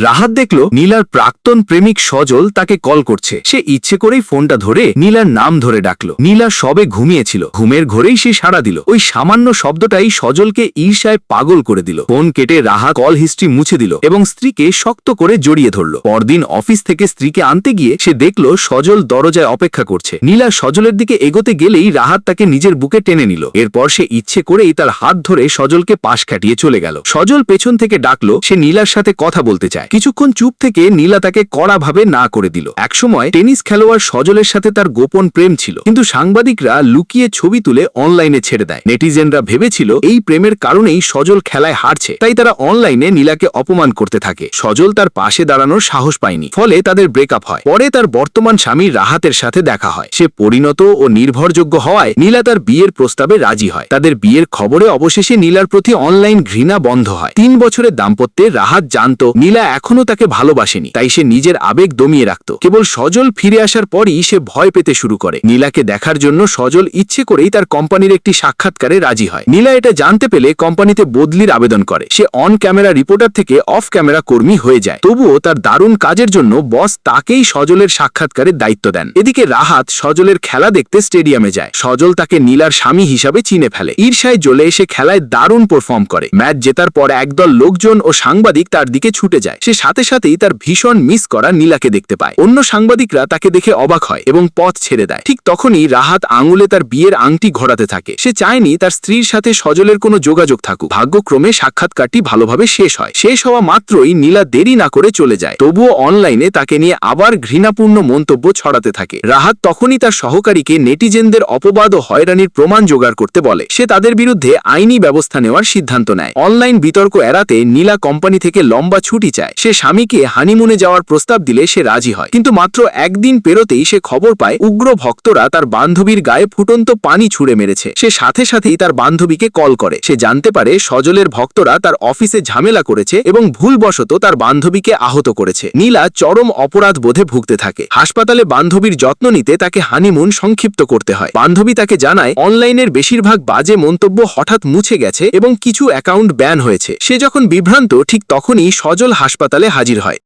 রাহাত দেখল নীলার প্রাক্তন প্রেমিক সজল তাকে কল করছে। সে ইচ্ছে করেই ফোনটা ধরে নীলার নাম ধরে ডাকলো। নীলা সবে ঘুমিয়েছিল, ঘুমের ঘোরেই সে সাড়া দিল। ওই সামান্য শব্দটাই সজলকে ঈর্ষায় পাগল করে দিল। ফোন কেটে রাহাত কল হিস্ট্রি মুছে দিল এবং স্ত্রীকে শক্ত করে জড়িয়ে ধরল। পরদিন অফিস থেকে স্ত্রীকে আনতে গিয়ে সে দেখল সজল দরজায় অপেক্ষা করছে। নীলা সজলের দিকে এগোতে গেলেই রাহাত তাকে নিজের বুকে টেনে নিল। এরপর সে ইচ্ছে করেই তার হাত ধরে সজলকে পাশ কাটিয়ে চলে গেল। সজল পেছন থেকে ডাকলো সে নীলার সাথে কথা বলতে চায়। কিছুক্ষণ চুপ থেকে নীলা তাকে কড়াভাবে না করে দিল। একসময় টেনিস খেলোয়াড় সজলের সাথে তার গোপন প্রেম ছিল, কিন্তু সাংবাদিকরা লুকিয়ে ছবি তুলে অনলাইনে ছেড়ে দেয়। নেটিজেনরা ভেবেছিল এই প্রেমের কারণেই সজল খেলায় হারছে, তাই তারা অনলাইনে নীলাকে অপমান করতে থাকে। সজল তার পাশে দাঁড়ানোর সাহস পায়নি, ফলে তাদের ব্রেকআপ হয়। পরে তার বর্তমান স্বামী রাহাতের সাথে দেখা হয়। সে পরিণত ও নির্ভরযোগ্য হওয়ায় নীলা তার বিয়ের প্রস্তাবে রাজি হয়। তাদের বিয়ের খবরে অবশেষে নীলার প্রতি অনলাইন ঘৃণা বন্ধ হয়। 3 বছরের দাম্পত্যে রাহাত জানত নীলা এখনো তাকে ভালোবাসেনি, তাই সে নিজের আবেগ দমিয়ে রাখত। কেবল সজল ফিরে আসার পরই সে ভয় পেতে শুরু করে। নীলাকে দেখার জন্য সজল ইচ্ছে করেই তার কোম্পানির একটি সাক্ষাৎকারে রাজি হয়। নীলা এটা জানতে পেলে কোম্পানিতে বদলির আবেদন করে। সে অন ক্যামেরা রিপোর্টার থেকে অফ ক্যামেরা কর্মী হয়ে যায়। তবুও তার দারুণ কাজের জন্য বস তাকেই সজলের সাক্ষাৎকারের দায়িত্ব দেন। এদিকে রাহাত সজলের খেলা দেখতে স্টেডিয়ামে যায়। সজল তাকে নীলার স্বামী হিসাবে চিনে ফেলে। ঈর্ষায় জ্বলে এসে খেলায় দারুণ পারফর্ম করে। ম্যাচ জেতার পর একদল লোকজন ও সাংবাদিক তার দিকে ছুটে যায়। সে সাথে সাথেই তার ভীষণ মিস করা নীলাকে দেখতে পায়। অন্য সাংবাদিকরা তাকে দেখে অবাক হয় এবং পথ ছেড়ে দেয়। ঠিক তখনই রাহাত আঙুলে তার বিয়ের আংটি ঘোরাতে থাকে। সে চায়নি তার স্ত্রীর সাথে সজলের কোনো যোগাযোগ থাকুক। ভাগ্যক্রমে সাক্ষাৎকারটি ভালোভাবে শেষ হয়। শেষ হওয়া মাত্রই নীলা দেরি না করে চলে যায়। তবুও অনলাইনে তাকে নিয়ে আবার ঘৃণাপূর্ণ মন্তব্য ছড়াতে থাকে। রাহাত তখনই তার সহকারীকে নেটিজেনদের অপবাদ ও হয়রানির প্রমাণ জোগাড় করতে বলে। সে তাদের বিরুদ্ধে আইনি ব্যবস্থা নেওয়ার সিদ্ধান্ত নেয়। অনলাইন বিতর্ক এড়াতে নীলা কোম্পানি থেকে লম্বা ছুটি চায়। সে স্বামীকে হানিমুনে যাওয়ার প্রস্তাব দিলে সে রাজি হয়, কিন্তু মাত্র একদিন পেরোতেই সে খবর পায় উগ্র ভক্তরা তার বান্ধবীর গায়ে ফুটন্ত পানি ছুঁড়ে মেরেছে। সে সাথে সাথেই তার বান্ধবীকে কল করে। সে জানতে পারে সজলের ভক্তরা তার অফিসে ঝামেলা করেছে এবং ভুলবশত তার বান্ধবীকে আহত করেছে। নীলা চরম অপরাধ বোধে ভুগতে থাকে। হাসপাতালে বান্ধবীর যত্ন নিতে তাকে হানিমুন সংক্ষিপ্ত করতে হয়। বান্ধবী তাকে জানায় অনলাইনের বেশিরভাগ বাজে মন্তব্য হঠাৎ মুছে গেছে এবং কিছু অ্যাকাউন্ট ব্যান হয়েছে। সে যখন বিভ্রান্ত, ঠিক তখনই সজল হাসপাতালে হাজির হয়।